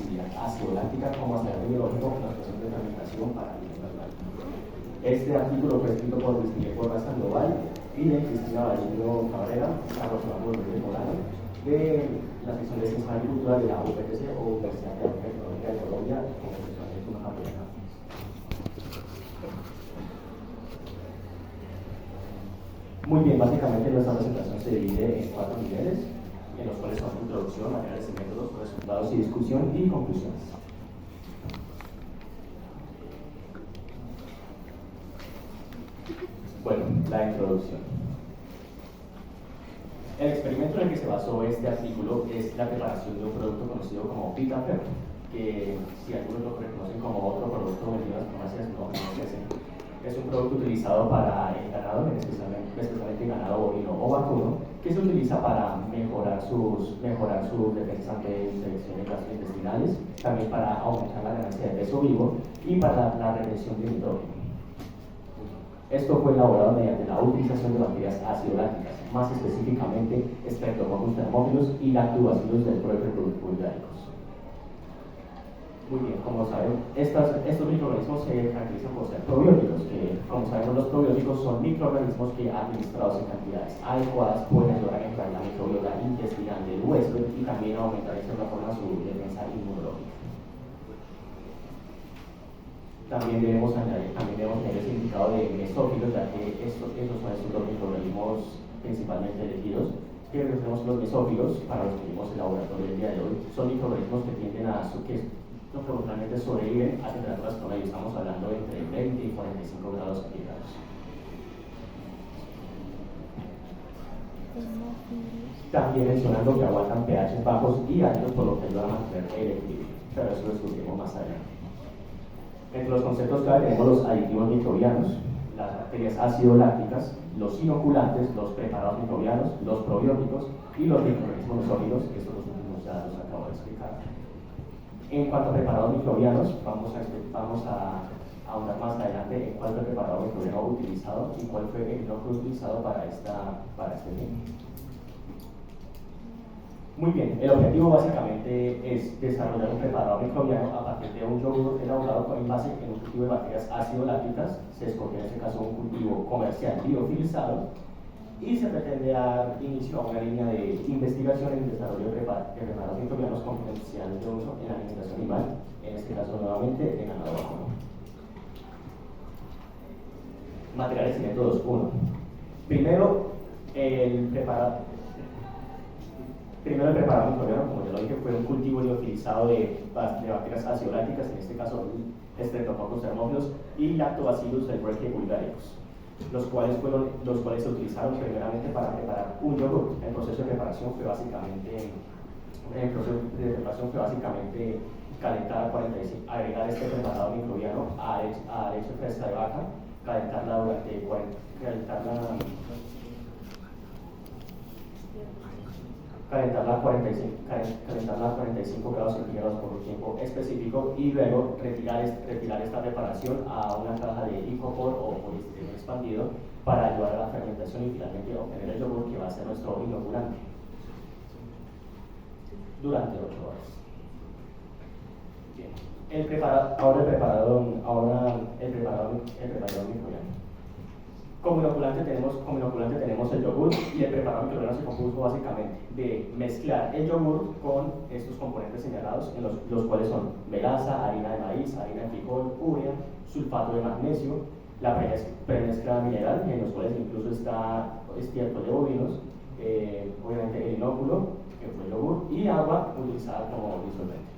actividad ácido-láctica como acelerador biológico en los procesos de fermentación para alimentos naturales. Este artículo fue escrito por Luis Miguel Borja Sandoval y de Cristina Vallejo Cabrera, Carlos Ramón Rodríguez Morano, de la sección de Ciencia y Agricultura de la UPTC o Universidad Tecnológica de Colombia, con la sección de Tuna Javiera. Muy bien, básicamente nuestra presentación se divide en 4 niveles, en los cuales son introducción, materiales y métodos, resultados y discusión y conclusiones. Bueno, la introducción. El experimento en el que se basó este artículo es la preparación de un producto conocido como Pitafer, que si algunos lo reconocen como otro producto vendido en las farmacias, no es ese. Es un producto utilizado para el ganado, especialmente ganado bovino o vacuno, que se utiliza para mejorar sus defensas ante infecciones gastrointestinales, también para aumentar la ganancia de peso vivo y para la retención de nitrógeno. Esto fue elaborado mediante la utilización de bacterias ácido-lácticas, más específicamente Streptococcus thermophilus y Lactobacillus del Proteus vulgaricus. Muy bien, como saben, estos microorganismos se caracterizan por ser probióticos, que como sabemos los probióticos son microorganismos que administrados en cantidades adecuadas pueden ayudar a mejorar la microbiota intestinal del huésped y también aumentar de cierta forma su defensa inmunológica. También debemos tener el significado de mesófilos, ya que esos son estos dos microorganismos principalmente elegidos, que referimos los mesófilos, para los que vimos el laboratorio del día de hoy. Son microorganismos que tienden a normalmente sobreviven a temperaturas promedio, estamos hablando entre 20 y 45 grados centígrados. También mencionando que aguantan pH bajos y altos, por lo que ayudan a mantener el equilibrio, pero eso lo discutiremos más allá. Entre los conceptos clave tenemos los aditivos microbianos, las bacterias ácido-lácticas, los inoculantes, los preparados microbianos, los probióticos y los microorganismos mesófilos, que estos los últimos ya los acabo de explicar. En cuanto a preparados microbianos, vamos a ahondar más adelante en cuál fue el preparado microbiano utilizado y cuál fue el no utilizado para este fin. Muy bien, el objetivo básicamente es desarrollar un preparado microbiano a partir de un yogur elaborado con base en un cultivo de bacterias ácido-lácticas. Se escogió en este caso un cultivo comercial biofilizado y se pretende dar inicio a una línea de investigación en el desarrollo de preparados microbianos con potencial de uso en la alimentación animal, en este caso nuevamente en ganado vacuno. Materiales y métodos 1. Primero, el preparado microbiano, como ya lo dije, fue un cultivo liofilizado de bacterias ácido-lácticas, en este caso Streptococcus thermophilus y Lactobacillus del Proteus vulgaricus, los cuales se utilizaron primeramente para preparar un yogur. El proceso de preparación fue básicamente calentar agregar este preparado microbiano a leche fresca de vaca, calentarla a 45 grados centígrados por un tiempo específico y luego retirar esta preparación a una caja de icopor o poliestireno expandido para ayudar a la fermentación y finalmente obtener el yogur que va a ser nuestro inoculante durante 8 horas. Bien. El preparado microbiano. Como inoculante tenemos el yogur y el preparado microbiano se compuso básicamente de mezclar el yogur con estos componentes señalados, en los cuales son melaza, harina de maíz, harina de frijol, urea, sulfato de magnesio, la premezcla mineral, en los cuales incluso está estiércol de bovinos, obviamente el inóculo, que fue el yogur, y agua utilizada como disolvente.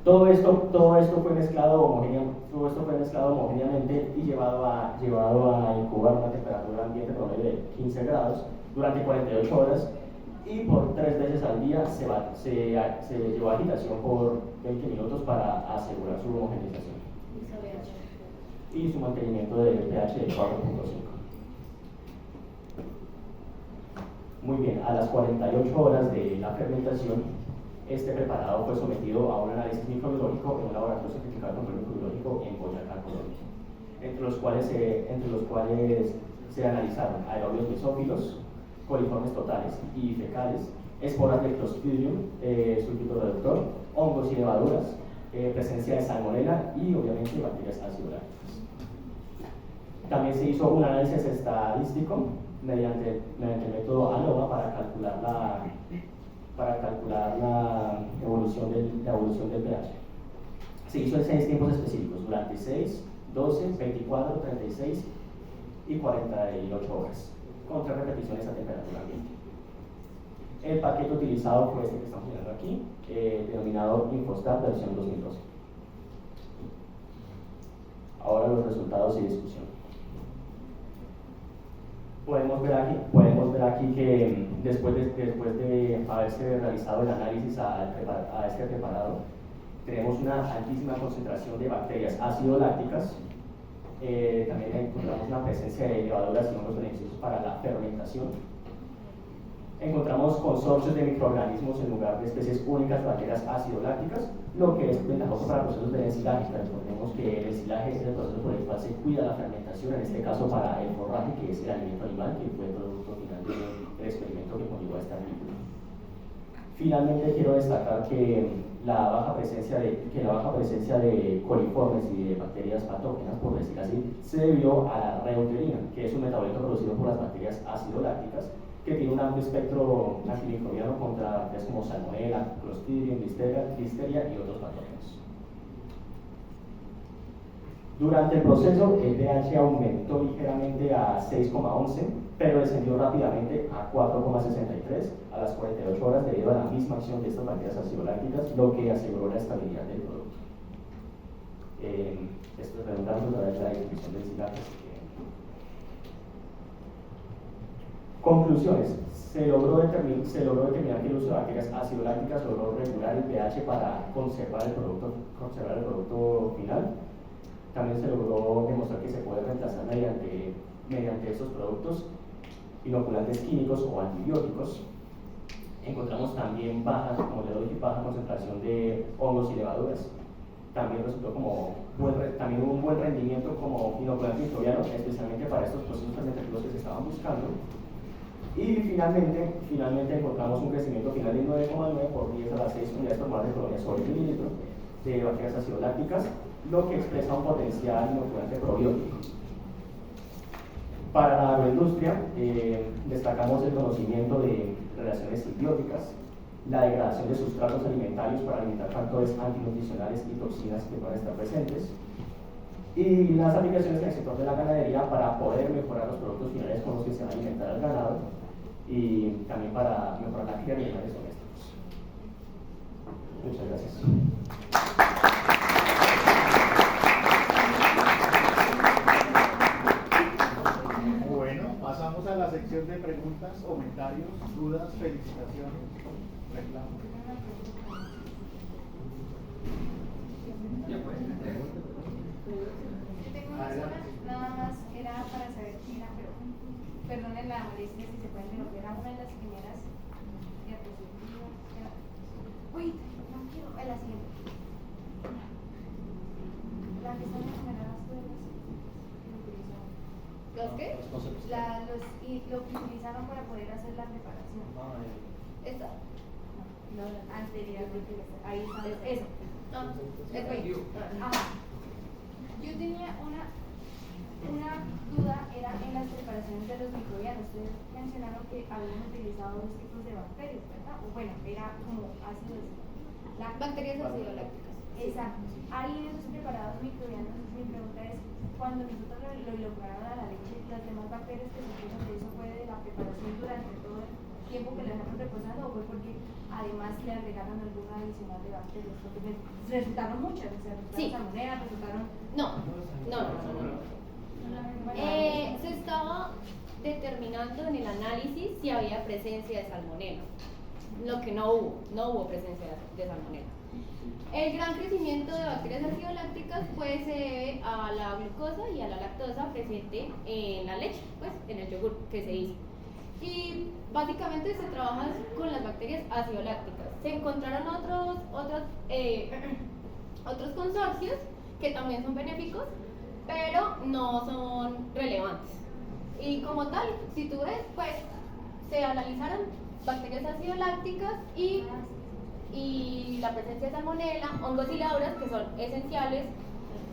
Todo esto fue mezclado homogéneamente y llevado a incubar a una temperatura ambiente promedio de 15 grados durante 48 horas y por 3 veces al día se llevó a agitación por 20 minutos para asegurar su homogeneización y su mantenimiento de pH de 4.5. Muy bien, a las 48 horas de la fermentación, este preparado fue sometido a un análisis microbiológico en un laboratorio certificado de control microbiológico en Boyacá, Colombia, entre los cuales se analizaron aerobios mesófilos, coliformes totales y fecales, esporas de Clostridium, sulfito reductor, hongos y levaduras, presencia de salmonela y obviamente bacterias ácido lácticas. También se hizo un análisis estadístico mediante el método ANOVA para calcular la evolución del pH. Se hizo en 6 tiempos específicos, durante 6, 12, 24, 36 y 48 horas, con 3 repeticiones a temperatura ambiente. El paquete utilizado fue este que estamos mirando aquí, denominado Infostat versión 2012. Ahora los resultados y discusión. Podemos ver aquí que después de haberse realizado el análisis a este preparado, tenemos una altísima concentración de bacterias ácido-lácticas. También encontramos una presencia de levaduras y hongos beneficiosos para la fermentación. Encontramos consorcios de microorganismos en lugar de especies únicas de bacterias ácido-lácticas, lo que es ventajoso para procesos de ensilaje. Recordemos que el ensilaje es el proceso por el cual se cuida la fermentación, en este caso para el forraje, que es el alimento animal, que fue el producto final del experimento que conllevó a esta película. Finalmente quiero destacar que la baja presencia de coliformes y de bacterias patógenas, por decir así, se debió a la reuterina, que es un metabolito producido por las bacterias ácido-lácticas, que tiene un amplio espectro antimicrobiano contra bacterias como salmonella, clostridium, listeria y otros patógenos. Durante el proceso, el pH aumentó ligeramente a 6,11, pero descendió rápidamente a 4,63 a las 48 horas debido a la misma acción de estas bacterias ácido-lácticas, lo que aseguró la estabilidad del producto. Esto es redundante a través de la definición del ensilaje. Conclusiones. Se logró determinar que el uso de bacterias ácido-lácticas logró regular el pH para conservar el producto final. También se logró demostrar que se puede reemplazar mediante estos productos inoculantes químicos o antibióticos. Encontramos también baja concentración de hongos y levaduras. También resultó también hubo un buen rendimiento como inoculante microbiano, especialmente para estos procesos fermentativos que se estaban buscando. Y finalmente encontramos un crecimiento final de 9,9 por 10 a la 6 unidades por de colonia sobre el mililitro de bacterias ácido-lácticas, lo que expresa un potencial inoculante probiótico. Para la agroindustria, destacamos el conocimiento de relaciones simbióticas, la degradación de sustratos alimentarios para alimentar factores antinutricionales y toxinas que puedan estar presentes, y las aplicaciones en el sector de la ganadería para poder mejorar los productos finales con los que se va a alimentar al ganado y también para mejorar la cría de animales domésticos. Muchas gracias. Bueno, pasamos a la sección de preguntas, comentarios, dudas, felicitaciones, reclamos. Yo tengo una sola, nada más era para saber quién la pregunta. Perdonen la molestia si se pueden devolver a una de las primeras diapositivas. Uy, no quiero, a la siguiente. La que están enumeradas todas ¿los qué? Lo que utilizaron para poder hacer la preparación. ¿Esta? No, anteriormente. Ahí está. Eso. No, ajá. Yo tenía una duda, era en las preparaciones de los microbianos. Ustedes mencionaron que habían utilizado dos tipos de bacterias, ¿verdad? O bueno, era como ácidos bacterias ácido-lácticas. Exacto. Ahí en esos preparados microbianos, mi pregunta es, cuando nosotros lo incorporaron a la leche, las demás bacterias que surgieron de eso fue de la preparación durante todo el tiempo que la dejaron reposando, o fue porque además le agregaron alguna adicional de bacterias? Porque resultaron muchas, o sea, resultaron salmonella, resultaron... No. Se estaba determinando en el análisis si había presencia de salmonella, lo que no hubo presencia de salmonella. El gran crecimiento de bacterias ácido-lácticas pues se debe a la glucosa y a la lactosa presente en la leche, pues en el yogur que se hizo. Y básicamente se trabaja con las bacterias ácido-lácticas. Se encontraron otros consorcios que también son benéficos, pero no son relevantes. Y como tal, si tú ves, pues se analizaron bacterias ácido-lácticas y la presencia de salmonela, hongos y levaduras que son esenciales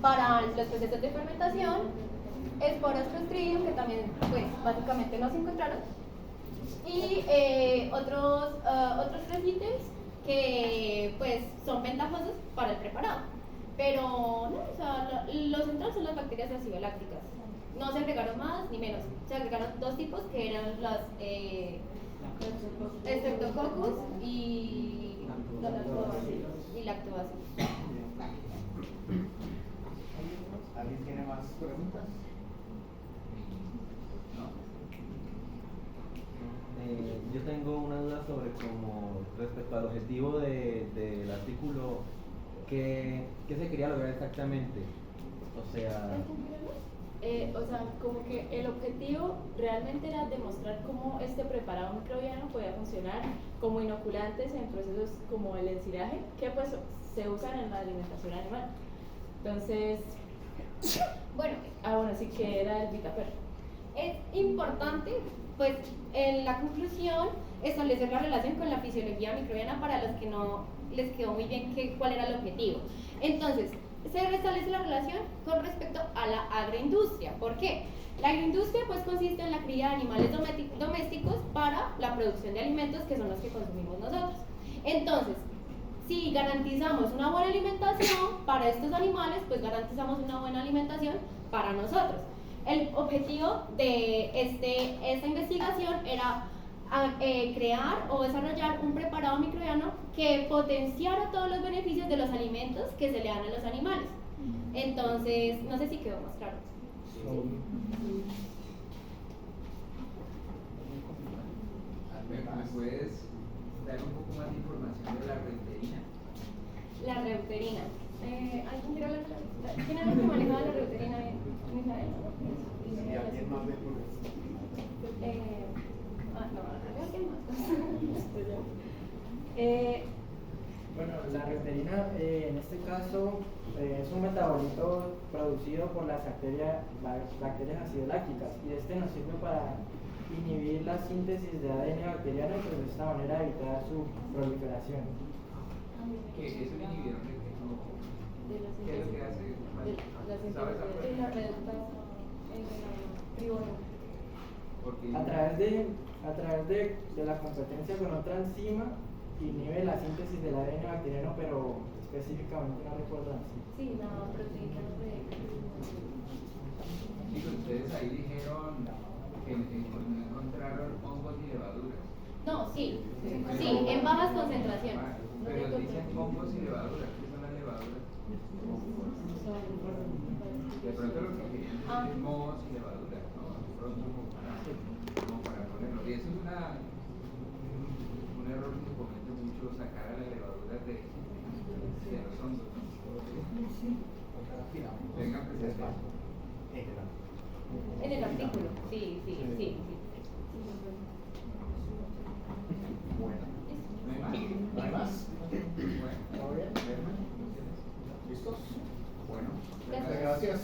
para los procesos de fermentación, esporas Clostridium que también pues básicamente no se encontraron y otros 3 ítems que pues son ventajosos para el preparado, pero no, o sea, lo central son las bacterias ácido-lácticas. No se agregaron más ni menos, se agregaron 2 tipos que eran las Streptococcus y lactobacillus. ¿Alguien tiene más preguntas? Yo tengo una duda sobre cómo respecto al objetivo del artículo, ¿qué se quería lograr exactamente? O sea, como que el objetivo realmente era demostrar cómo este preparado microbiano podía funcionar como inoculantes en procesos como el ensilaje, que pues se usan en la alimentación animal. Entonces, bueno, sí que era el Vitaper. Es importante, pues, en la conclusión, establecer la relación con la fisiología microbiana para los que no les quedó muy bien cuál era el objetivo. Entonces, se restablece la relación con respecto a la agroindustria. ¿Por qué? La agroindustria pues consiste en la cría de animales domésticos para la producción de alimentos que son los que consumimos nosotros. Entonces, si garantizamos una buena alimentación para estos animales, pues garantizamos una buena alimentación para nosotros. El objetivo de esta investigación era crear o desarrollar un preparado microbiano que potenciara todos los beneficios de los alimentos que se le dan a los animales. Entonces, no sé si quedó más claro. ¿Me puedes dar un poco más de información de la reuterina? La reuterina. ¿Alguien quiere hablar? ¿Quién es el que manejaba la reuterina? ¿Misael? ¿Y alguien más de alguien más. Bueno, la reuterina en este caso es un metabolito producido por las bacterias ácido-lácticas y este nos sirve para inhibir la síntesis de ADN bacteriano y pues de esta manera evitar su proliferación. ¿Qué es un inhibidor de qué? ¿Qué es lo que hace? ¿Sabes algo? De la reductasa A través de la competencia con otra enzima inhibe la síntesis del ADN bacteriano, pero específicamente no recuerdo así. Sí, la proteína Sí, ustedes ahí dijeron que no encontraron hongos ni levaduras. No, sí, en bajas concentraciones. Pero dicen hongos y levaduras. ¿Qué son las levaduras? De pronto lo que querían decir es mohos y levaduras, ¿no? De pronto como para ponerlo. Y eso es un error que se comete mucho, sacar a la levadura de los hongos, ¿no? Tengan presente. En el artículo, sí. Bueno. ¿No hay más? ¿No hay más? Bueno. ¿Todo bien? ¿Listos? Bueno. Gracias. Gracias.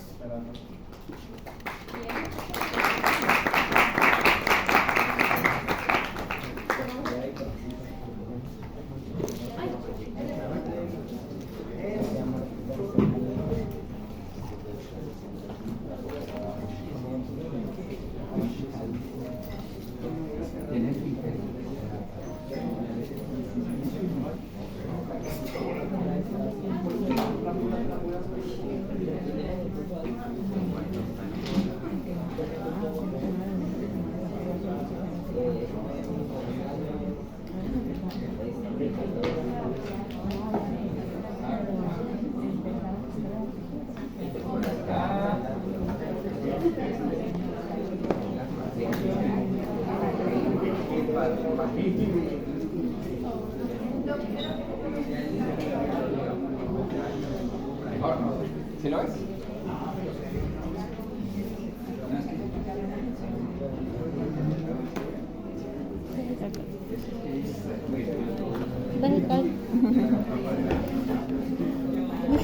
¿Sí lo ves?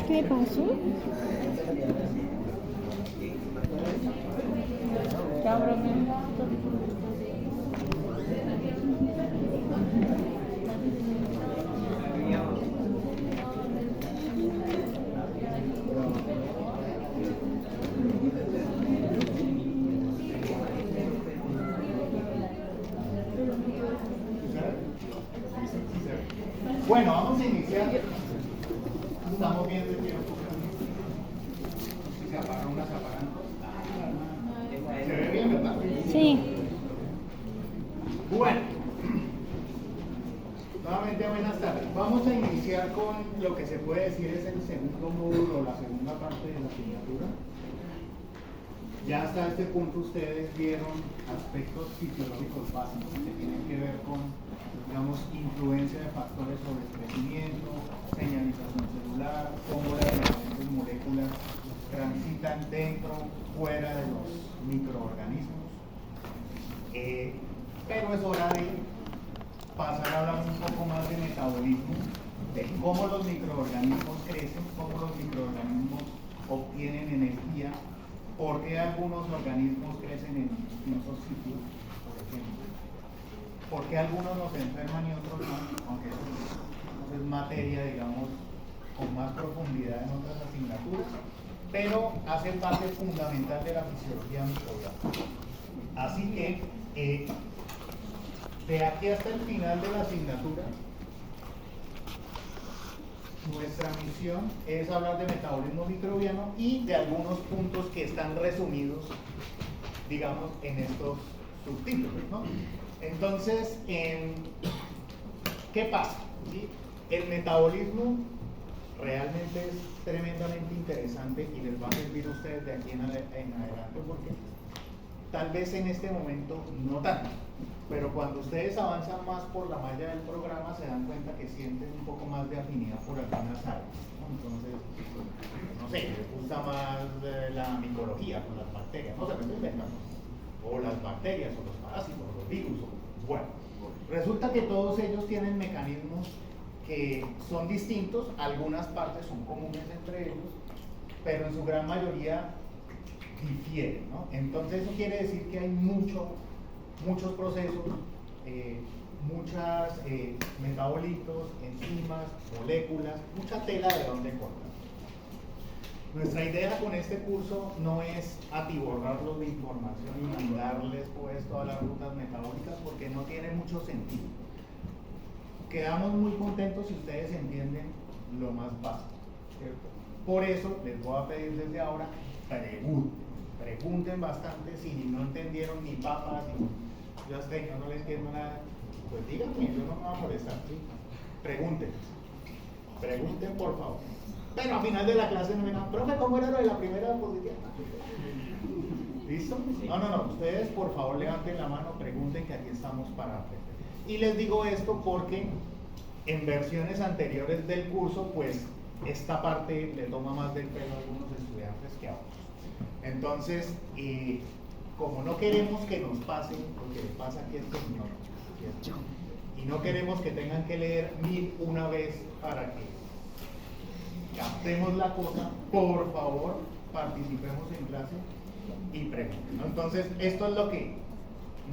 ¿Qué pasó? Bueno, vamos a iniciar. Estamos viendo el tiempo. Si se apagan unas, se apagan todas. ¿Se ve bien, verdad? Sí. Bueno, nuevamente buenas tardes. Vamos a iniciar con lo que se puede decir es el segundo módulo, la segunda parte de la asignatura. Ya hasta este punto ustedes vieron aspectos fisiológicos básicos que tienen que ver con, digamos, influencia de factores sobre el crecimiento, señalización celular, cómo las diferentes moléculas transitan dentro, fuera de los microorganismos. Pero es hora de pasar a hablar un poco más de metabolismo, de cómo los microorganismos crecen, cómo los microorganismos obtienen energía, por qué algunos organismos crecen en distintos sitios, por ejemplo, por qué algunos nos enferman y otros no, aunque eso es materia, digamos, con más profundidad en otras asignaturas, pero hace parte fundamental de la fisiología microbiana. Así que, de aquí hasta el final de la asignatura, nuestra misión es hablar de metabolismo microbiano y de algunos puntos que están resumidos, digamos, en estos subtítulos, ¿no? Entonces, ¿qué pasa? ¿Sí? El metabolismo realmente es tremendamente interesante y les va a servir a ustedes de aquí en adelante, porque tal vez en este momento no tanto, pero cuando ustedes avanzan más por la malla del programa se dan cuenta que sienten un poco más de afinidad por algunas áreas, ¿no? Entonces, no sé, les gusta más la micología con las bacterias, no se me inventan, o las bacterias, o los parásitos, o los virus, bueno, resulta que todos ellos tienen mecanismos que son distintos, algunas partes son comunes entre ellos, pero en su gran mayoría difieren, ¿no? Entonces eso quiere decir que hay muchos procesos, muchos metabolitos, enzimas, moléculas, mucha tela de donde cortar. Nuestra idea con este curso no es atiborrarlos de información y mandarles pues todas las rutas metabólicas, porque no tiene mucho sentido. Quedamos muy contentos si ustedes entienden lo más básico, ¿cierto? Por eso les voy a pedir desde ahora, pregunten bastante. Si no entendieron ni papas, ni yo hasta no les entiendo nada, pues díganme, yo no me voy a molestar, ¿sí? Pregunten por favor. Pero al final de la clase no me digan, profe, ¿cómo era lo de la primera diapositiva? ¿Listo? No, ustedes por favor levanten la mano, pregunten, que aquí estamos para aprender. Y les digo esto porque en versiones anteriores del curso, pues esta parte le toma más del pelo a algunos estudiantes que a otros. Entonces, como no queremos que nos pase lo que le pasa aquí a este señor, ¿cierto? Y no queremos que tengan que leer 1001 vez para que captemos la cosa, por favor, participemos en clase y pregunten, ¿no? Entonces, esto es lo que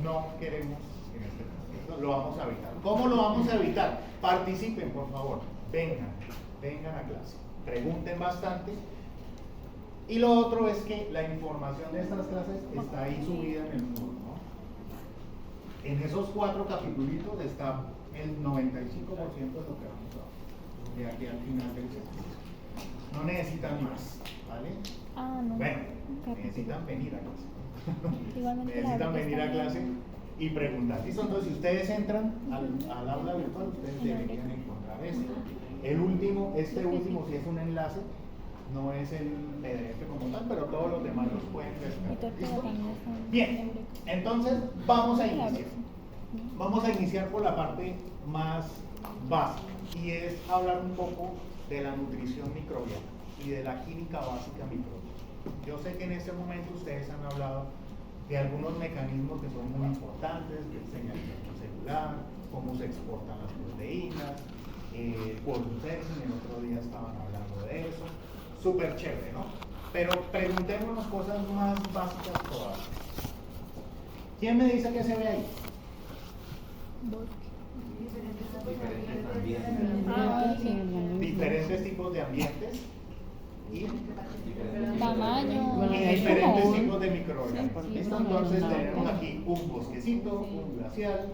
no queremos en este caso. Esto lo vamos a evitar. ¿Cómo lo vamos a evitar? Participen, por favor. Vengan a clase. Pregunten bastante. Y lo otro es que la información de estas clases está ahí subida en el muro, ¿no? En esos 4 capítulos está el 95% de lo que vamos a ver de aquí al final del semestre. No necesitan más, ¿vale? No. Bueno, necesitan venir a clase. Necesitan venir a clase y preguntar. ¿Listo? Entonces, si ustedes entran al aula virtual, ustedes deberían encontrar este último sí es un enlace, no es el PDF como tal, pero todos los demás los pueden descargar. ¿Listo? Bien, entonces vamos a iniciar. Vamos a iniciar por la parte más básica, y es hablar un poco de la nutrición microbiana y de la química básica microbiana. Yo sé que en este momento ustedes han hablado de algunos mecanismos que son muy importantes, de señalización celular, cómo se exportan las proteínas, por ustedes en el otro día estaban hablando de eso, súper chévere, ¿no? Pero preguntémonos cosas más básicas todavía. ¿Quién me dice que se ve ahí? Diferentes tipos de ambientes y Tamaño. diferentes tipos de microorganismos. ¿Listo? Entonces tenemos aquí un bosquecito, un glacial,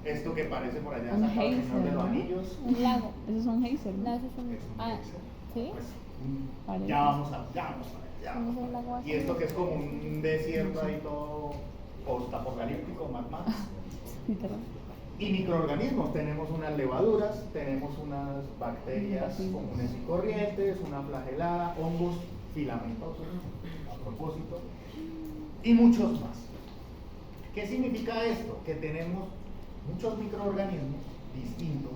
Esto que parece por allá Un sacado el Señor de los geyser, ¿no? Anillos. Un lago. Esos son geyser, ¿no? No, esos son- Es un Ah, geyser. ¿sí? Pues, Parece. ya vamos para allá. ¿Cómo es el lago así? Y esto que es como un desierto ahí todo postapocalíptico, Mad Max. Literal. Y microorganismos, tenemos unas levaduras, tenemos unas bacterias comunes y corrientes, una flagelada, hongos filamentosos, a propósito, y muchos más. ¿Qué significa esto? Que tenemos muchos microorganismos distintos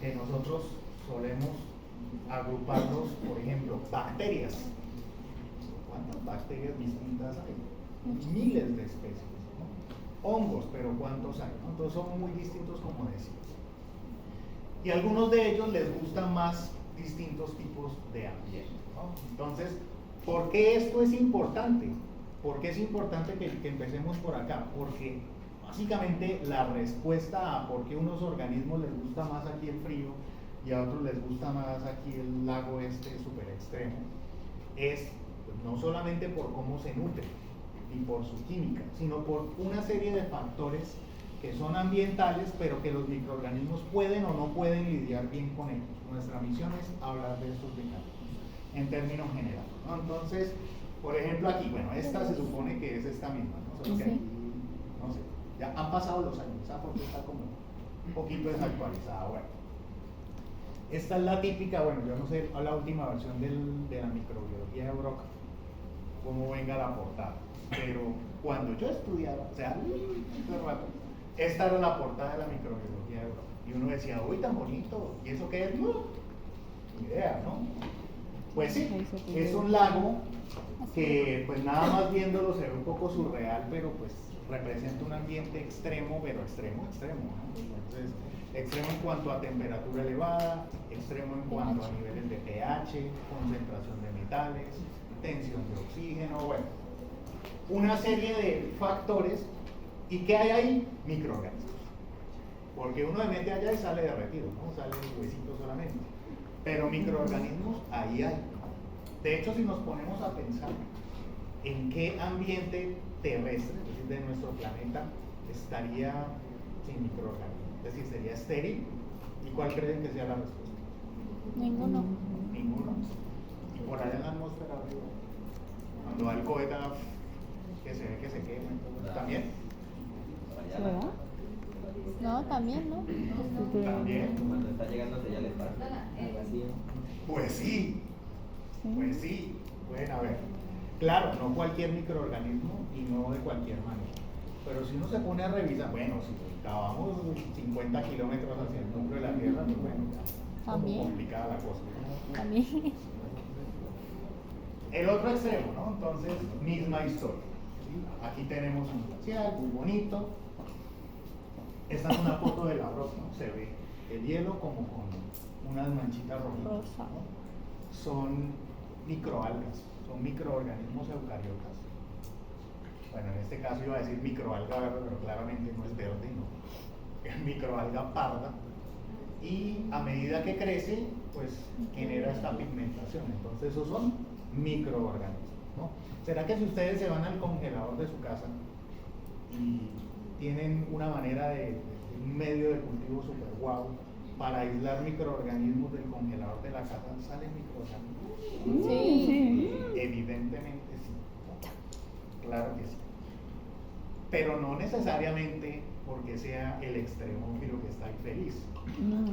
que nosotros solemos agruparlos, por ejemplo, bacterias. ¿Cuántas bacterias distintas hay? Miles de especies. ¿No? Hongos, pero ¿cuántos hay? ¿No? Entonces son muy distintos, como decía. Y a algunos de ellos les gustan más distintos tipos de ambiente. ¿No? Entonces, ¿por qué esto es importante? ¿Por qué es importante que empecemos por acá? Porque básicamente la respuesta a por qué unos organismos les gusta más aquí el frío y a otros les gusta más aquí el lago súper extremo es pues, no solamente por cómo se nutre y por su química, sino por una serie de factores que son ambientales, pero que los microorganismos pueden o no pueden lidiar bien con ellos. Nuestra misión es hablar de estos mecanismos en términos generales, ¿no? Entonces, por ejemplo aquí, bueno, esta se supone que es esta misma, ¿no? Solo que aquí, no sé, ya han pasado los años, esa foto está como un poquito desactualizada, bueno. Esta es la típica, bueno, yo no sé, la última versión de la microbiología de Broca, cómo venga la portada, pero cuando yo estudiaba, o sea, hace rato, esta era la portada de la microbiología de Broca, y uno decía, uy, tan bonito, ¿y eso qué es? Ni idea, ¿no? Pues sí, es un lago que pues nada más viéndolo se ve un poco surreal, pero pues representa un ambiente extremo, pero extremo, ¿no? Entonces, extremo en cuanto a temperatura elevada, extremo en cuanto a niveles de pH, concentración de metales, tensión de oxígeno, bueno, una serie de factores. ¿Y qué hay ahí? Microorganismos. Porque uno se mete allá y sale derretido, ¿no? Sale el huesito solamente. Pero microorganismos ahí hay. De hecho, si nos ponemos a pensar en qué ambiente terrestre, es decir, de nuestro planeta, estaría sin microorganismos, es decir, sería estéril. ¿Y cuál creen que sea la respuesta? Ninguno. Ninguno. Y por allá en la atmósfera arriba, cuando va el cohete que se ve que se quema, ¿también? ¿Verdad? No, también, ¿no? También. Cuando está llegando hacia allá le pasa vacío. Pues sí, pues sí. Bueno, a ver, claro, no cualquier microorganismo y no de cualquier manera. Pero si uno se pone a revisar, bueno, si acabamos 50 kilómetros hacia el núcleo de la Tierra, pues bueno, ya es como complicada la cosa. También. El otro extremo, ¿no? Entonces, misma historia. ¿Sí? Aquí tenemos un glaciar muy bonito. Esta es una foto de la roca, ¿no? Se ve el hielo como con unas manchitas rojitas, ¿no? Son microalgas, son microorganismos eucariotas. Bueno, en este caso iba a decir microalga verde, pero claramente no es verde, no. Es microalga parda. Y a medida que crece, pues genera esta pigmentación. Entonces esos son microorganismos, ¿no? ¿Será que si ustedes se van al congelador de su casa y tienen una manera de un medio de cultivo super guau para aislar microorganismos del congelador de la casa, salen microorganismos? Sí. Evidentemente sí, ¿no? Claro que sí. Pero no necesariamente porque sea el extremófilo que está ahí feliz. No.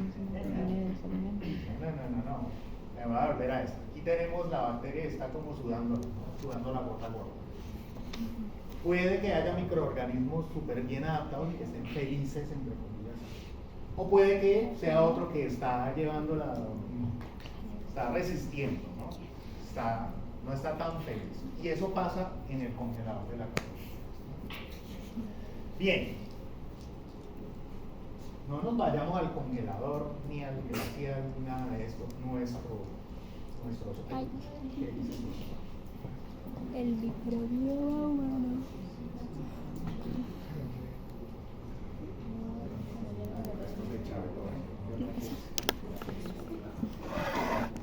Me voy a volver a esto. Aquí tenemos la bacteria que está como sudando, ¿no? Sudando la gota gorda. Puede que haya microorganismos súper bien adaptados y que estén felices, entre comillas. O puede que sea otro que está llevando está resistiendo, ¿no? No está tan feliz. Y eso pasa en el congelador de la casa. Bien. No nos vayamos al congelador, ni al glaciar, ni nada de esto. Nuestro Ay. ¿Qué dices tú? El microbioma humano.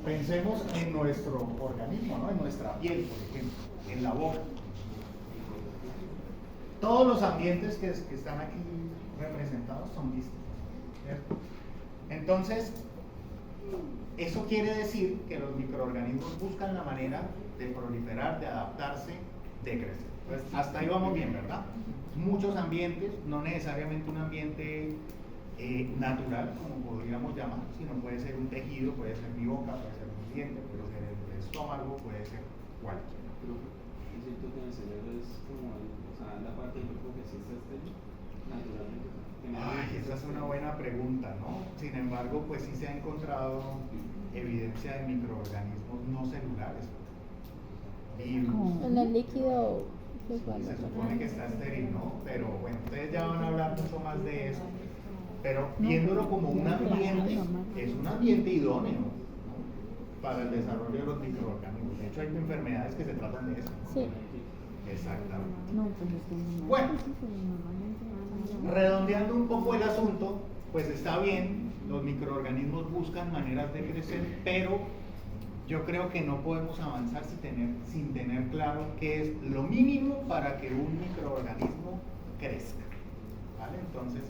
Pensemos en nuestro organismo, ¿no? En nuestra piel, por ejemplo, en la boca. todos los ambientes que están aquí representados son distintos, ¿cierto? Entonces, eso quiere decir que los microorganismos buscan la manera de proliferar, de adaptarse, de crecer. Pues hasta ahí vamos bien, ¿verdad? Muchos ambientes, no necesariamente un ambiente natural, como podríamos llamar, sino puede ser un tejido, puede ser mi boca, puede ser mi diente, puede ser el estómago, puede ser cualquiera. Es cierto que en el cerebro es como la parte del cuerpo que existe naturalmente. Ay, esa es una buena pregunta, ¿no? Sin embargo, pues sí se ha encontrado evidencia de microorganismos no celulares. Virus. En el líquido. Se supone que está estéril, ¿no? Pero bueno, ustedes ya van a hablar mucho más de eso. Pero viéndolo como un ambiente, es un ambiente idóneo, ¿no?, para el desarrollo de los microorganismos. De hecho, hay enfermedades que se tratan de eso. Sí. Exactamente. Bueno, redondeando un poco el asunto, pues está bien, los microorganismos buscan maneras de crecer, pero yo creo que no podemos avanzar sin tener claro qué es lo mínimo para que un microorganismo crezca, ¿vale? Entonces,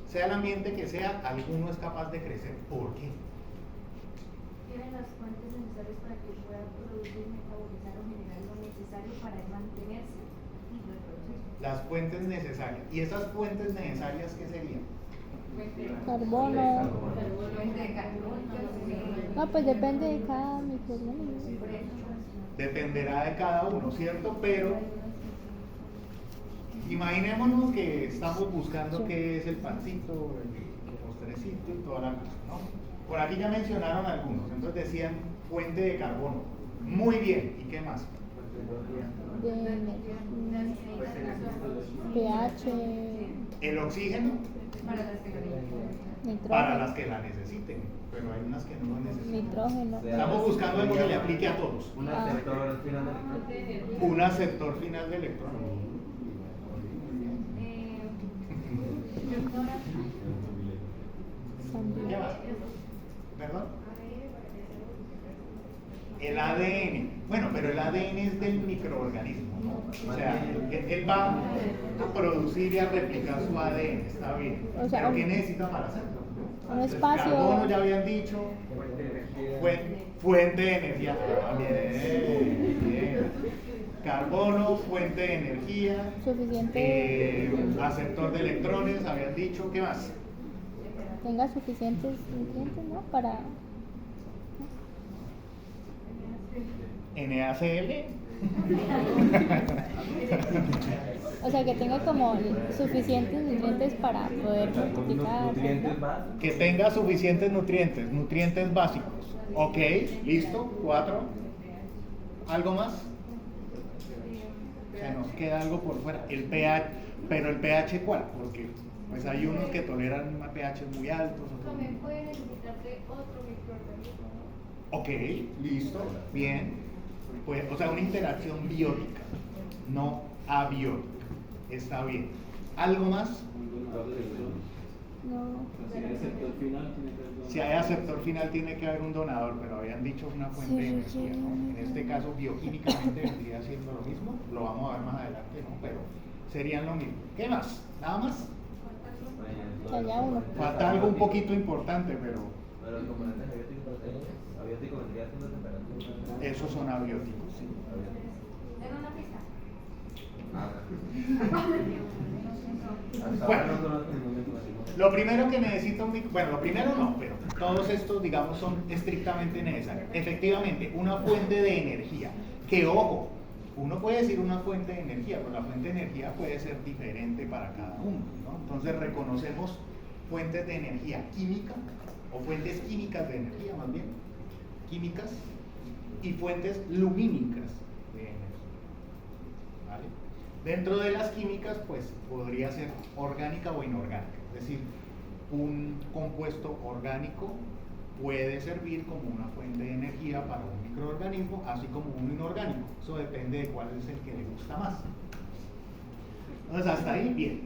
sea el ambiente que sea, alguno es capaz de crecer. ¿Por qué? Tienen las fuentes necesarias para que pueda producir, metabolizar o generar lo necesario para mantenerse y reproducirse. Las fuentes necesarias. ¿Y esas fuentes necesarias qué serían? Carbono. Fuente de carbono. No, pues depende de cada microorganismo. Dependerá de cada uno, ¿cierto? Pero imaginémonos que estamos buscando qué es el pancito, el postrecito y toda la cosa, ¿no? Por aquí ya mencionaron algunos, entonces decían fuente de carbono. Muy bien, ¿y qué más? pH. El oxígeno Nitrógeno. para las que la necesiten, pero hay unas que no lo necesitan. Nitrógeno. Estamos buscando algo que le aplique a todos. Un aceptor final de electrones. Un aceptor final de electrones. ¿Qué más? ¿Perdón? El ADN. Bueno, pero el ADN es del microorganismo, ¿no? O sea, él va a producir y a replicar su ADN, está bien. O sea, ¿Pero qué necesita para hacerlo? Un espacio. Carbono ya habían dicho. Fuente de energía. Ah, bien. Carbono, fuente de energía. Suficiente. Aceptor de electrones, habían dicho. ¿Qué más? Tenga suficientes nutrientes, ¿no? Para. NaCl. O sea, que tenga como suficientes nutrientes para poder multiplicar. Nutrientes ¿no? básicos. Que tenga suficientes nutrientes básicos. Ok, listo, 4. ¿Algo más? Se nos queda algo por fuera. El pH, pero el pH ¿cuál? Porque pues hay unos que toleran pH muy altos. También puede necesitar de otro microorganismo, ¿no? Ok, listo, bien. Pues, o sea, una interacción biótica, no abiótica. Está bien. ¿Algo más? No. Si hay aceptor final tiene que haber un donador, pero habían dicho una fuente de energía, ¿no? En este caso bioquímicamente vendría siendo lo mismo, lo vamos a ver más adelante, ¿no? Pero serían lo mismo. ¿Qué más? ¿Nada más? Que haya uno. Falta algo un poquito importante, pero Pero los componentes abióticos vendría siendo temperatura. esos son abióticos, sí. Den una pista. Bueno, lo primero que necesita bueno, lo primero no, pero todos estos, digamos, son estrictamente necesarios. Efectivamente, una fuente de energía, que ojo, uno puede decir una fuente de energía, pero la fuente de energía puede ser diferente para cada uno, ¿no? Entonces reconocemos fuentes de energía química, o fuentes químicas de energía más bien, químicas, y fuentes lumínicas de energía, ¿vale? Dentro de las químicas, pues podría ser orgánica o inorgánica, es decir, un compuesto orgánico puede servir como una fuente de energía para un microorganismo, así como uno inorgánico. Eso depende de cuál es el que le gusta más. Entonces, hasta ahí, bien.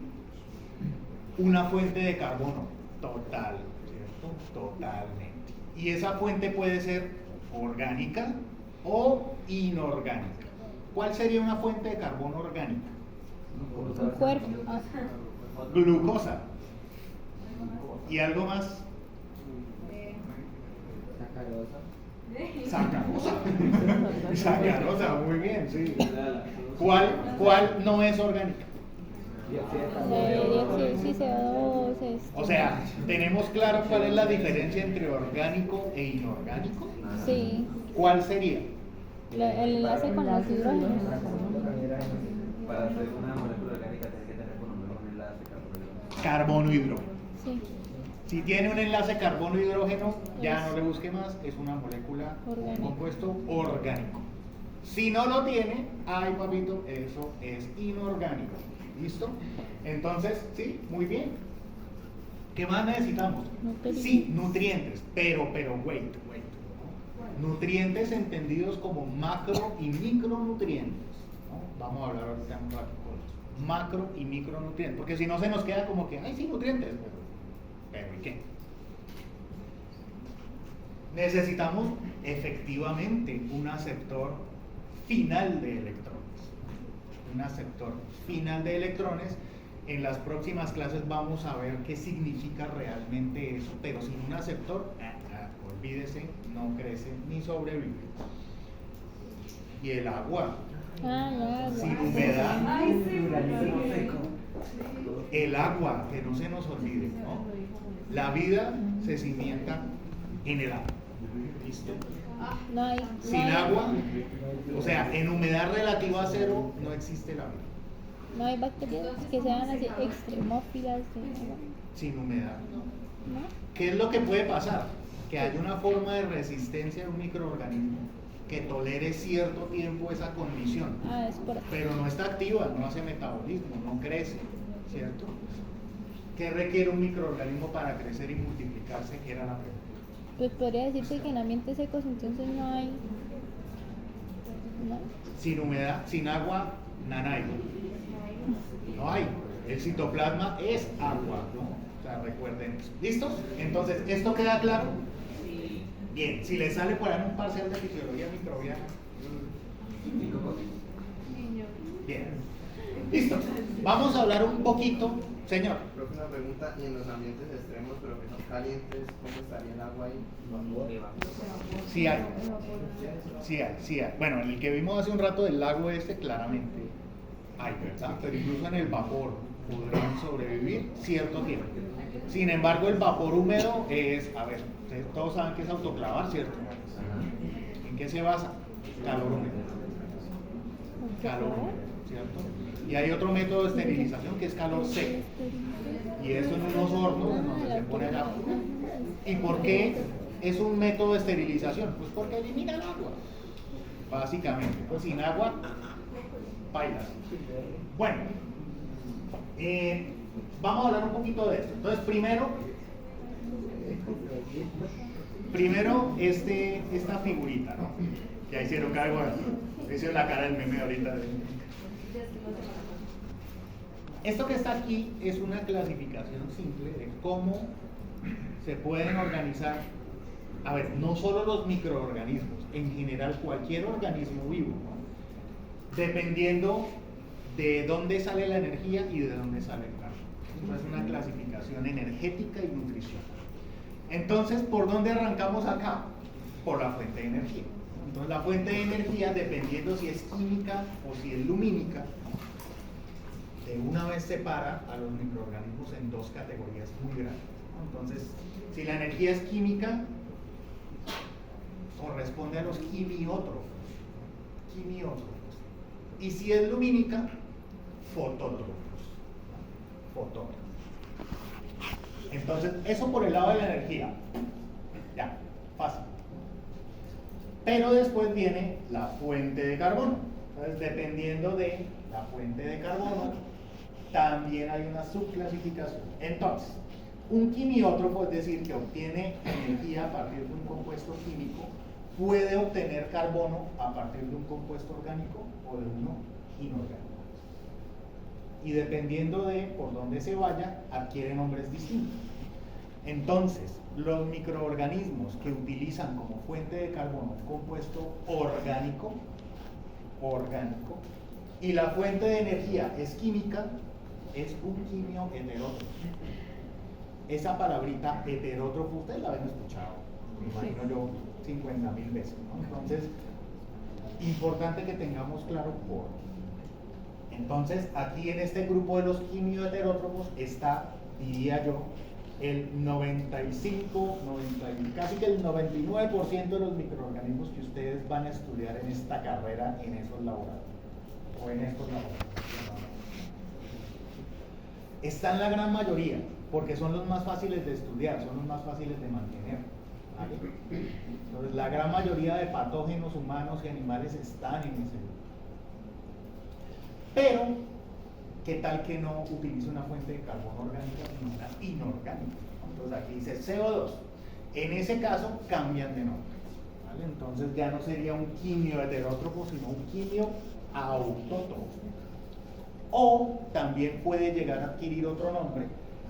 Una fuente de carbono, total, ¿cierto? Totalmente. Y esa fuente puede ser orgánica o inorgánica. ¿Cuál sería una fuente de carbono orgánica? Un cuerpo. Ah. Glucosa. ¿Y algo más? Sacarosa. Sacarosa, muy bien, sí. ¿Cuál no es orgánica? Dióxido, CO2. O sea, ¿tenemos claro cuál es la diferencia entre orgánico e inorgánico? Sí. ¿Cuál sería? El enlace con los hidrógenos. Para hacer una molécula orgánica tiene que tener por lo menos un enlace carbono-hidrógeno. Carbono-hidrógeno. Sí. Si tiene un enlace carbono-hidrógeno, ya no le busque más, es una molécula, un Orgánico. compuesto orgánico. Si no lo tiene, ay papito, eso es inorgánico. ¿Listo? Entonces, sí, muy bien. ¿Qué más necesitamos? Nutrientes. Sí, nutrientes, pero, wait. Nutrientes entendidos como macro y micronutrientes, ¿no? Vamos a hablar ahorita un rato con eso. Macro y micronutrientes, porque si no se nos queda como que, ay, sí, nutrientes, pero ¿y qué? Necesitamos efectivamente un aceptor final de electrones. Un aceptor final de electrones. En las próximas clases vamos a ver qué significa realmente eso, pero sin un aceptor, olvídese, no crece ni sobrevive. Y el agua, sin humedad, el agua, que no se nos olvide, ¿no? La vida se cimienta en el agua. ¿Listo? Sin agua, o sea, en humedad relativa a cero no existe la vida. No hay bacterias que sean así extremófilas. Sin humedad. ¿No? ¿Qué es lo que puede pasar? Que haya una forma de resistencia de un microorganismo que tolere cierto tiempo esa condición, Es por... pero no está activa, no hace metabolismo, no crece, ¿cierto? ¿Qué requiere un microorganismo para crecer y multiplicarse? Era la pregunta. Pues podría decirse que en ambientes secos entonces no hay. ¿No? Sin humedad, sin agua, nanay. No hay. El citoplasma es agua, ¿no? O sea, recuerden eso. ¿Listo? Entonces, ¿esto queda claro? Bien, si le sale por ahí un parcial de fisiología microbiana. Bien. Listo. Vamos a hablar un poquito, señor. Creo que una pregunta, y en los ambientes extremos, pero que son calientes, ¿cómo estaría el agua ahí? Sí hay. Sí hay. Bueno, en el que vimos hace un rato del lago claramente hay, ¿verdad? Pero incluso en el vapor podrían sobrevivir cierto tiempo. Sin embargo, el vapor húmedo es, a ver, ustedes todos saben que es autoclavar, ¿cierto? ¿En qué se basa? Calor húmedo. Calor húmedo, ¿cierto? Y hay otro método de esterilización que es calor seco. Y eso en unos hornos en donde se pone el agua. ¿Y por qué es un método de esterilización? Pues porque elimina el agua. Básicamente. Pues sin agua, bailas. Bueno, vamos a hablar un poquito de esto. Entonces, primero esta figurita, ¿no? Que ahí hicieron cargo, hicieron la cara del meme ahorita. Esto que está aquí es una clasificación simple de cómo se pueden organizar, a ver, no solo los microorganismos, en general cualquier organismo vivo, ¿no? Dependiendo de dónde sale la energía y de dónde sale el carbono. Es una clasificación energética y nutricional. Entonces, ¿por dónde arrancamos acá? Por la fuente de energía. Entonces, la fuente de energía, dependiendo si es química o si es lumínica, de una vez separa a los microorganismos en dos categorías muy grandes. Entonces, si la energía es química, corresponde a los quimiótrofos. Y si es lumínica, fotótrofos. Entonces, eso por el lado de la energía. Ya, fácil. Pero después viene la fuente de carbono. Entonces, dependiendo de la fuente de carbono, también hay una subclasificación. Entonces, un quimiótrofo, es decir, que obtiene energía a partir de un compuesto químico, puede obtener carbono a partir de un compuesto orgánico o de uno inorgánico. Y dependiendo de por dónde se vaya, adquiere nombres distintos. Entonces, los microorganismos que utilizan como fuente de carbono un compuesto orgánico, y la fuente de energía es química, es un quimio heterótrofo. Esa palabrita heterótrofo, ustedes la habían escuchado, me imagino yo, 50.000 veces, ¿no? Entonces, importante que tengamos claro por qué. Entonces, aquí en este grupo de los quimioheterótrofos está, diría yo, el 95, casi que el 99% de los microorganismos que ustedes van a estudiar en esta carrera en esos laboratorios o en estos laboratorios. Están la gran mayoría, porque son los más fáciles de estudiar, son los más fáciles de mantener, ¿vale? Entonces, la gran mayoría de patógenos humanos y animales están en ese grupo. Pero, ¿qué tal que no utilice una fuente de carbono orgánica, sino una inorgánica? Entonces aquí dice CO2. En ese caso cambian de nombre, ¿vale? Entonces ya no sería un quimio heterótrofo, sino un quimio autótrofo. O también puede llegar a adquirir otro nombre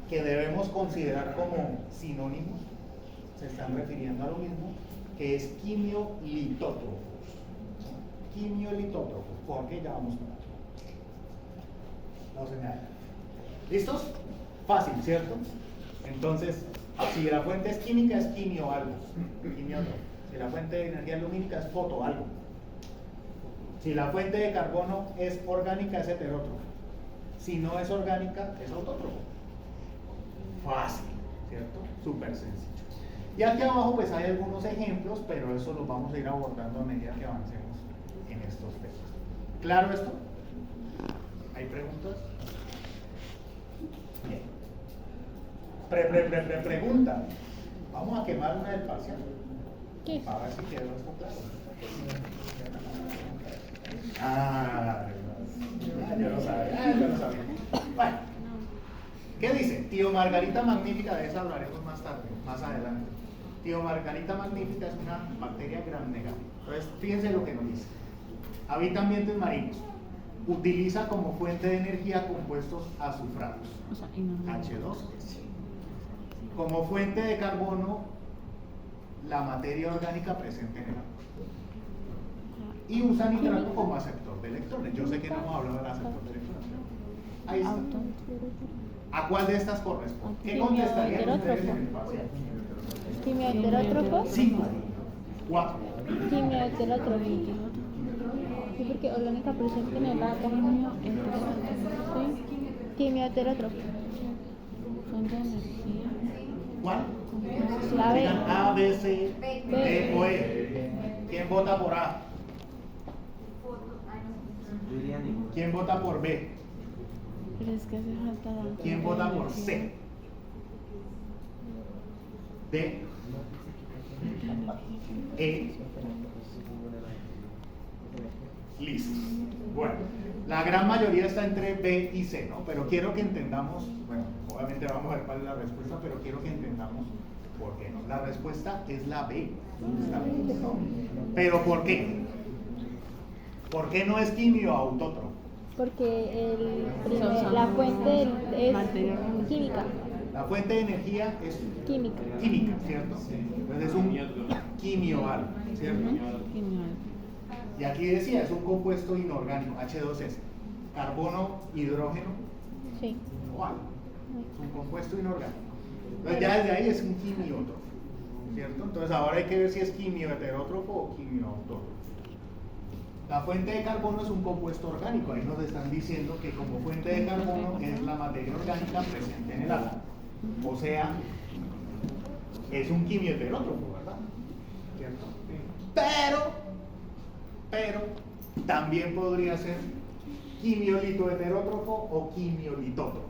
que debemos considerar como sinónimos, se están refiriendo a lo mismo, que es quimiolitótrofos. Quimiolitótrofos, porque ya vamos para allá. No se me haga. ¿Listos? Fácil, ¿cierto? Entonces, si la fuente es química, es quimio algo. Quimiótrofo. Si la fuente de energía lumínica es foto algo. Si la fuente de carbono es orgánica, es heterótrofo. Si no es orgánica, es autótrofo. Fácil, ¿cierto? Súper sencillo. Y aquí abajo pues hay algunos ejemplos, pero eso los vamos a ir abordando a medida que avancemos en estos temas. ¿Claro esto? ¿Hay preguntas? Bien. Pregunta. Vamos a quemar una del parcial. ¿Qué? A ver si quedó esto claro. Yo no sabía. Bueno, ¿qué dice? Tío Margarita Magnífica, de esa hablaremos más tarde, más adelante. Tío Margarita Magnífica es una bacteria gram negativa. Entonces, fíjense lo que nos dice. Habita ambientes marinos. Utiliza como fuente de energía compuestos azufrados, H2S. Como fuente de carbono, la materia orgánica presente en el agua. Y usa nitrato como aceptor de electrones. Yo sé que no hemos hablado del aceptor de electrones. Ahí está. ¿A cuál de estas corresponde? ¿Qué contestarían ustedes en el parcial? ¿Quimioheterótrofo? Sí. 4. Quimioheterótrofo. Sí, porque orgánica presente en el agua. Sí. Quimioheterótrofo. Fuente de energía. ¿Cuál? La B. A, B, C, D o E. ¿Quién vota por A? Yo diría ninguno. ¿Quién vota por B? Pero es que hace falta la... ¿Quién vota por C? D, E. Listo. Bueno, la gran mayoría está entre B y C, ¿no? Pero quiero que entendamos, bueno, obviamente vamos a ver cuál es la respuesta, pero quiero que entendamos por qué no. La respuesta es la B. Está bien, ¿no? Pero ¿por qué? ¿Por qué no es quimio autótropo? Porque la fuente es química. La fuente de energía es Química. química, ¿cierto? Entonces es un quimio algo, ¿cierto? Y aquí decía, es un compuesto inorgánico, H2S. Carbono, hidrógeno, Sí. o algo. Es un compuesto inorgánico. Entonces ya desde ahí es un quimiótrofo, ¿cierto? Entonces ahora hay que ver si es quimioheterótrofo o quimioautótrofo. La fuente de carbono es un compuesto orgánico. Ahí nos están diciendo que como fuente de carbono es la materia orgánica presente en el agua. O sea, es un quimioheterótrofo, ¿verdad? ¿Cierto? Pero también podría ser quimiolitoheterótrofo o quimiolitótrofo.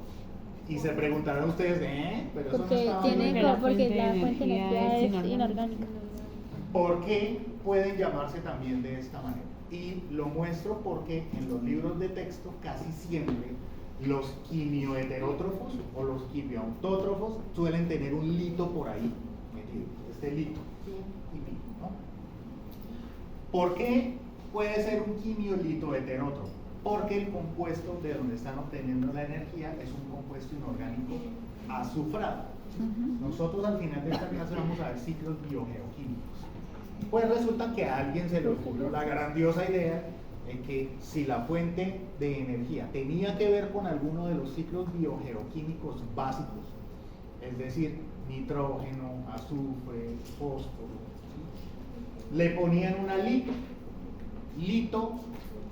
Y se preguntarán ustedes, pero eso Porque no tiene estaba porque la fuente de energía es inorgánica. ¿Por qué pueden llamarse también de esta manera? Y lo muestro porque en los libros de texto casi siempre los quimioheterótrofos o los quimioautótrofos suelen tener un lito por ahí metido, este lito, ¿no? ¿Por qué puede ser un quimiolitoheterótrofo? Porque el compuesto de donde están obteniendo la energía es un compuesto inorgánico azufrado. Nosotros al final de esta clase vamos a ver ciclos biogeoquímicos. Pues resulta que a alguien se le ocurrió la grandiosa idea que si la fuente de energía tenía que ver con alguno de los ciclos biogeoquímicos básicos, es decir, nitrógeno, azufre, fósforo, le ponían una lito. Lito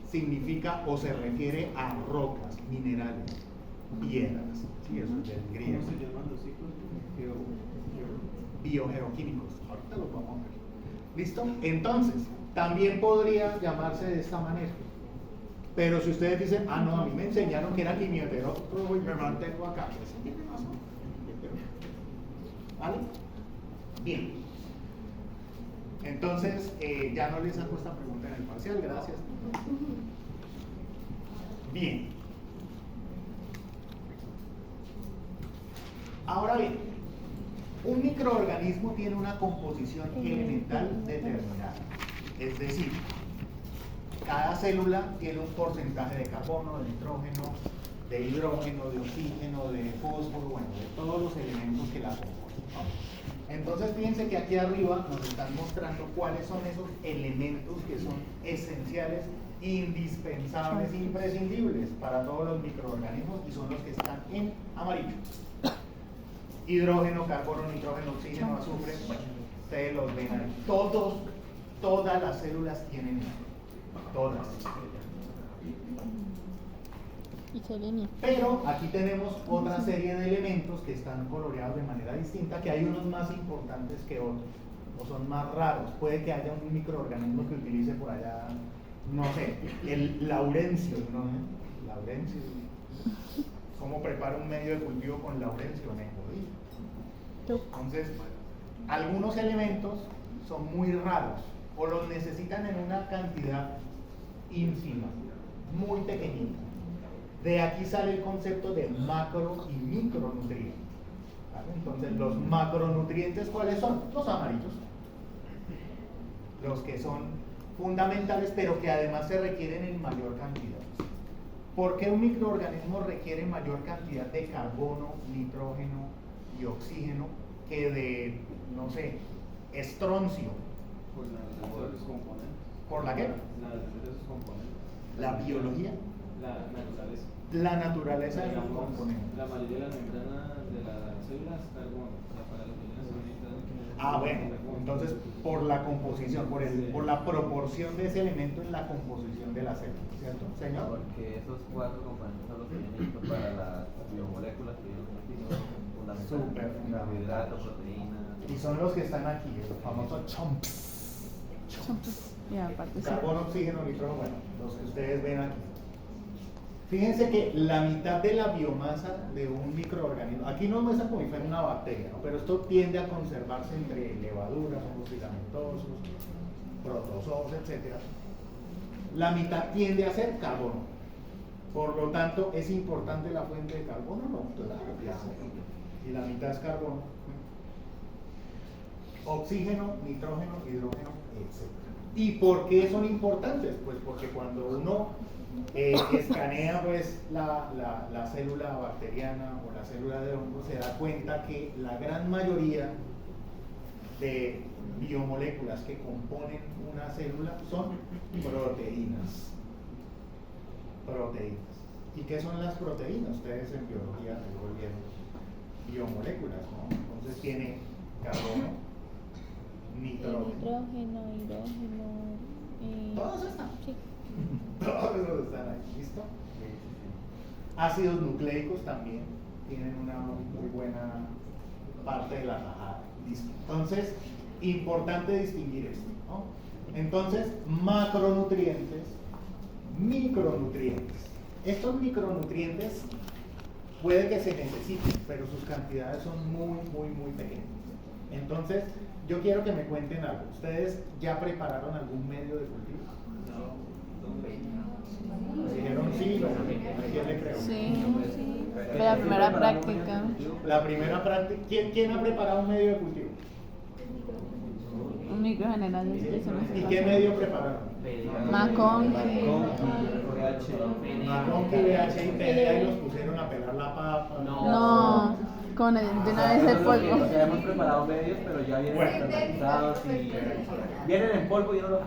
significa o se refiere a rocas, minerales, piedras. Sí, eso es del griego. ¿Cómo se llaman los ciclos biogeoquímicos? Ahorita los vamos a ver. ¿Listo? Entonces, también podría llamarse de esta manera. Pero si ustedes dicen, ah, no, a mí me enseñaron que era quimioterópico y me mantengo acá, pues tiene razón. ¿Vale? Bien. Entonces, ya no les hago esta pregunta en el parcial, gracias. Bien. Ahora bien, un microorganismo tiene una composición elemental determinada. Es decir, cada célula tiene un porcentaje de carbono, de nitrógeno, de hidrógeno, de oxígeno, de fósforo, bueno, de todos los elementos que la componen, ¿no? Entonces fíjense que aquí arriba nos están mostrando cuáles son esos elementos que son esenciales, indispensables, imprescindibles para todos los microorganismos y son los que están en amarillo. Hidrógeno, carbono, nitrógeno, oxígeno, azufre, bueno, ustedes los ven ahí. Todas las células tienen esto, todas. Pero aquí tenemos otra serie de elementos que están coloreados de manera distinta, que hay unos más importantes que otros, o son más raros. Puede que haya un microorganismo que utilice por allá, no sé, el laurencio, ¿no? Laurencio. ¿Cómo preparo un medio de cultivo con laurencio? Me jodí. Entonces, algunos elementos son muy raros o los necesitan en una cantidad ínfima, muy pequeñita. De aquí sale el concepto de macro y micronutrientes. ¿Vale? Entonces, los macronutrientes, ¿cuáles son? Los amarillos. Los que son fundamentales, pero que además se requieren en mayor cantidad. ¿Por qué un microorganismo requiere mayor cantidad de carbono, nitrógeno y oxígeno que de, no sé, estroncio? Por la naturaleza de sus componentes. ¿Por la qué? La naturaleza de sus componentes. ¿La biología? La naturaleza. La naturaleza de los Digamos, componentes. La mayoría de las membranas de las células está como para las membranas se necesitan. Ah, bueno, entonces por la composición, por la proporción de ese elemento en la composición de la célula, ¿cierto, señor? Porque esos cuatro componentes son los que necesito para las biomoléculas que yo fundamentales. Súper fundamental. Carbohidratos, proteínas. Y son los que están aquí, los famosos chomps. Carbono, oxígeno, nitrógeno, bueno, los que ustedes ven aquí. Fíjense que la mitad de la biomasa de un microorganismo, aquí no muestra como si fuera una bacteria, ¿no? Pero esto tiende a conservarse entre levaduras, hongos filamentosos, protozoos, etc. La mitad tiende a ser carbono. Por lo tanto, ¿es importante la fuente de carbono? No, claro, y la mitad es carbono. Oxígeno, nitrógeno, hidrógeno, etc. ¿Y por qué son importantes? Pues porque cuando uno escanea pues, la célula bacteriana o la célula de hongo, se da cuenta que la gran mayoría de biomoléculas que componen una célula son proteínas. ¿Y qué son las proteínas? Ustedes en biología vieron biomoléculas, ¿no? Entonces tiene carbono, nitrógeno, hidrógeno, todos están. Sí. Todos esos están ahí, ¿listo? Ácidos nucleicos también tienen una muy buena parte de la tajada, ¿listo? Entonces, importante distinguir esto, ¿no? Entonces, macronutrientes, micronutrientes. Estos micronutrientes puede que se necesiten, pero sus cantidades son muy pequeñas. Entonces, yo quiero que me cuenten algo. ¿Ustedes ya prepararon algún medio de cultivo? ¿Dijeron sí? ¿A quién le creo? Sí, fue la primera práctica. La primera práctica. ¿Quién ha preparado un medio de cultivo? Un micro general. ¿Y qué medio prepararon? Macón, PH y PDA y los pusieron a pelar la papa. No, con de una vez el polvo. O sea, hemos preparado medios, pero ya vienen estandarizados y vienen en polvo y no los.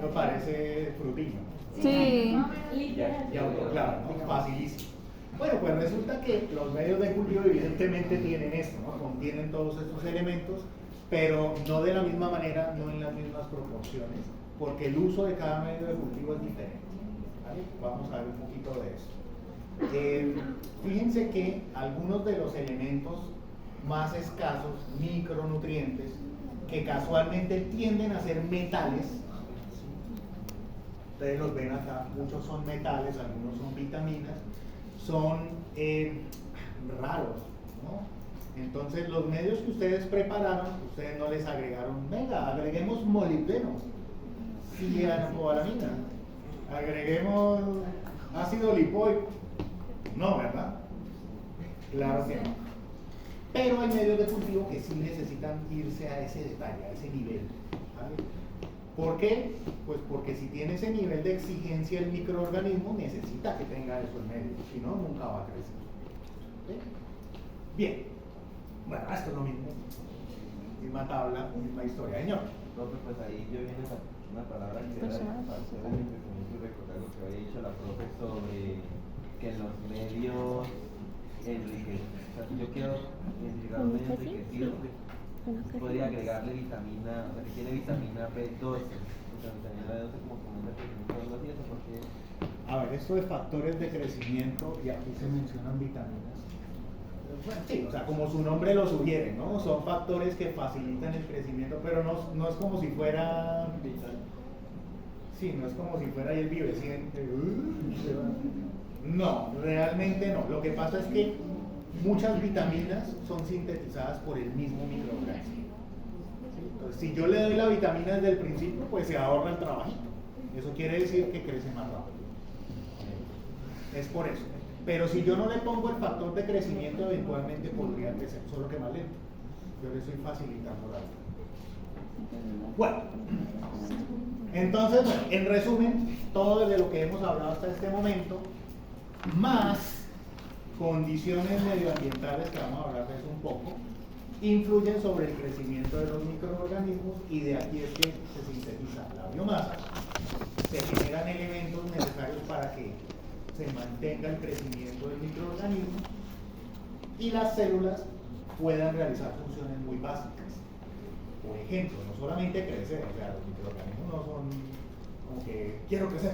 Me parece frutilla. Sí. Y autoclave, ¿no? Facilísimo. Bueno, pues resulta que los medios de cultivo evidentemente tienen esto, ¿no? Contienen todos estos elementos, pero no de la misma manera, no en las mismas proporciones, porque el uso de cada medio de cultivo es diferente. ¿Vale? Vamos a ver un poquito de eso. Fíjense que algunos de los elementos más escasos, micronutrientes, que casualmente tienden a ser metales, ustedes los ven acá, muchos son metales, algunos son vitaminas, son raros, ¿no? Entonces los medios que ustedes prepararon, ustedes no les agregaron, venga, agreguemos molibdeno, cianocobalamina, agreguemos ácido lipoico, no, ¿verdad? Claro que no. Pero hay medios de cultivo que sí necesitan irse a ese detalle, a ese nivel, ¿vale? ¿Por qué? Pues porque si tiene ese nivel de exigencia el microorganismo, necesita que tenga eso en medio, si no, nunca va a crecer. ¿Sí? Bien, bueno, esto es lo mismo, misma tabla, misma historia, señor. Profe, pues ahí yo viene una palabra que era para hacer el entendimiento y recordar lo que había dicho la profe sobre que los medios enriquecidos, o sea, si yo quiero identificar un medio enriquecido, podría agregarle vitamina, o sea, que tiene vitamina B12, o sea, vitamina B12 como comenta que no algo así, eso porque... A ver, esto de factores de crecimiento, y aquí se mencionan vitaminas. Bueno, sí, o sea, como su nombre lo sugiere, ¿no? Son factores que facilitan el crecimiento, pero no es como si fuera... Sí, no es como si fuera ahí el vibreciente. No, realmente no. Lo que pasa es que muchas vitaminas son sintetizadas por el mismo microorganismo. Entonces, si yo le doy la vitamina desde el principio, pues se ahorra el trabajito. Eso quiere decir que crece más rápido. Es por eso. Pero si yo no le pongo el factor de crecimiento, eventualmente podría crecer, solo que más lento. Yo le estoy facilitando la vida. Bueno, entonces, bueno, en resumen, todo de lo que hemos hablado hasta este momento, más condiciones medioambientales, que vamos a hablar de eso un poco, influyen sobre el crecimiento de los microorganismos, y de aquí es que se sintetiza la biomasa, se generan elementos necesarios para que se mantenga el crecimiento del microorganismo y las células puedan realizar funciones muy básicas. Por ejemplo, no solamente crecer, o sea, los microorganismos no son como que quiero crecer.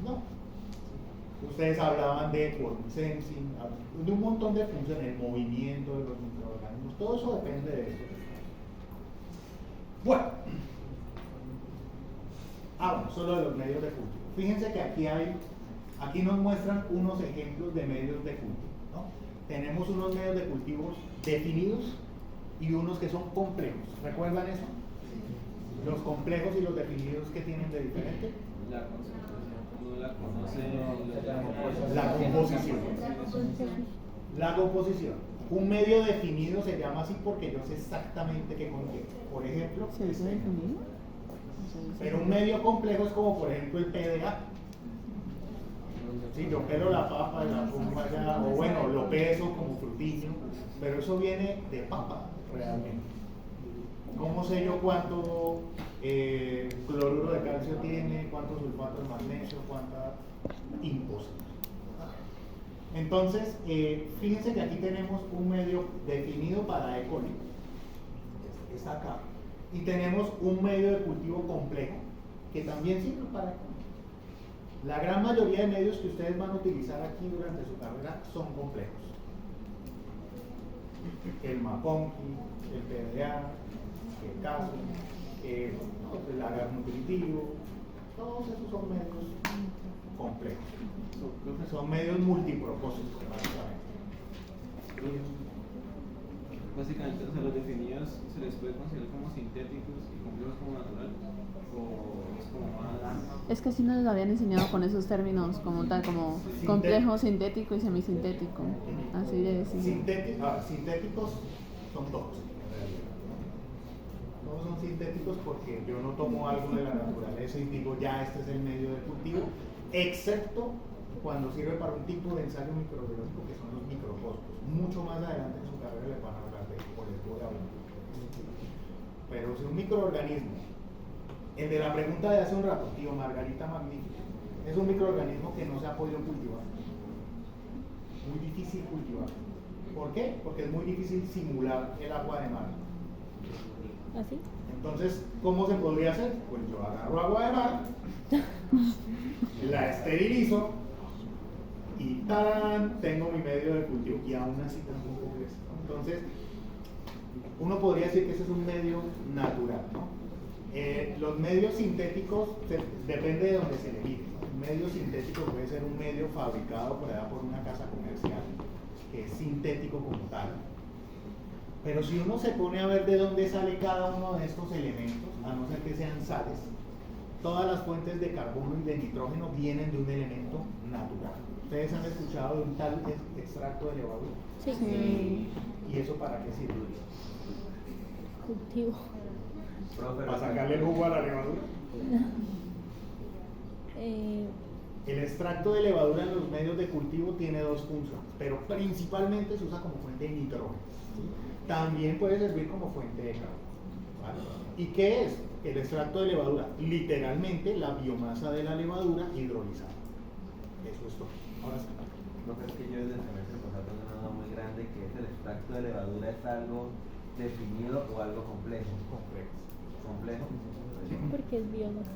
No. Ustedes hablaban de quorum sensing, de un montón de funciones, el movimiento de los microorganismos, todo eso depende de eso. Bueno, solo de los medios de cultivo. Fíjense que aquí nos muestran unos ejemplos de medios de cultivo, ¿no? Tenemos unos medios de cultivos definidos y unos que son complejos. ¿Recuerdan eso? Los complejos y los definidos, ¿qué tienen de diferente? La composición. La composición. Un medio definido se llama así porque yo sé exactamente qué contiene. Por ejemplo, pero un medio complejo es como por ejemplo el PDA. Sí, yo pelo la papa y la pongo allá, o bueno, lo peso como frutillo, pero eso viene de papa realmente. ¿Cómo sé yo cuánto cloruro de calcio tiene, cuánto sulfato de magnesio, cuánta? Imposible. Entonces, fíjense que aquí tenemos un medio definido para E. coli, está acá, y tenemos un medio de cultivo complejo que también sirve para E. coli. La gran mayoría de medios que ustedes van a utilizar aquí durante su carrera son complejos. El Maconqui, el PDA, el CASO, el agar nutritivo, todos esos son medios complejos. Son medios multipropósitos, básicamente. Básicamente, o sea, los definidos se les puede considerar como sintéticos y complejos como naturales, o es como más... Es que así nos habían enseñado con esos términos como tal, como complejo, sintético y semisintético. Así de decir. Sintéticos son todos, en realidad. Todos son sintéticos porque yo no tomo algo de la naturaleza y digo ya este es el medio de cultivo, excepto cuando sirve para un tipo de ensayo microbiológico que son los microcosmos. Mucho más adelante en su carrera les van a hablar de eso, por les voy a hablar. Pero si un microorganismo El de la pregunta de hace un rato, tío Margarita Magnífica, es un microorganismo que no se ha podido cultivar. Muy difícil cultivar. ¿Por qué? Porque es muy difícil simular el agua de mar. ¿Así? Entonces, ¿cómo se podría hacer? Pues yo agarro agua de mar, la esterilizo y ¡tarán! Tengo mi medio de cultivo. Y aún así tampoco crece, ¿no? Entonces, uno podría decir que ese es un medio natural, ¿no? Los medios sintéticos, depende de donde se elige, ¿no? Un medio sintético puede ser un medio fabricado por allá por una casa comercial, que es sintético como tal. Pero si uno se pone a ver de dónde sale cada uno de estos elementos, a no ser que sean sales, todas las fuentes de carbono y de nitrógeno vienen de un elemento natural. ¿Ustedes han escuchado de un tal extracto de levadura? Sí. Sí. ¿Y eso para qué sirve? Cultivo. ¿Para sacarle el jugo a la levadura? El extracto de levadura en los medios de cultivo tiene dos funciones, pero principalmente se usa como fuente de nitrógeno. También puede servir como fuente de carbono, ¿vale? ¿Y qué es el extracto de levadura? Literalmente la biomasa de la levadura hidrolizada. Eso es todo. Ahora sí. No, es que yo desde el semestre pasado tengo una duda muy grande, que es el extracto de levadura, ¿es algo definido o algo complejo? ¿Complejo? Porque es biomasa.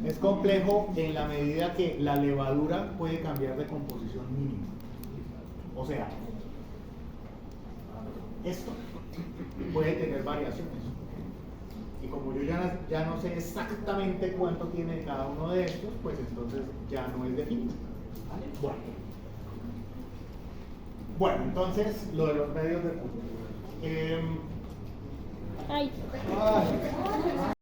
Es complejo en la medida que la levadura puede cambiar de composición mínima. O sea, esto puede tener variaciones. Y como yo ya no sé exactamente cuánto tiene cada uno de estos, pues entonces ya no es definido. ¿Vale? Bueno, entonces lo de los medios de cultivo. Ay. Ay.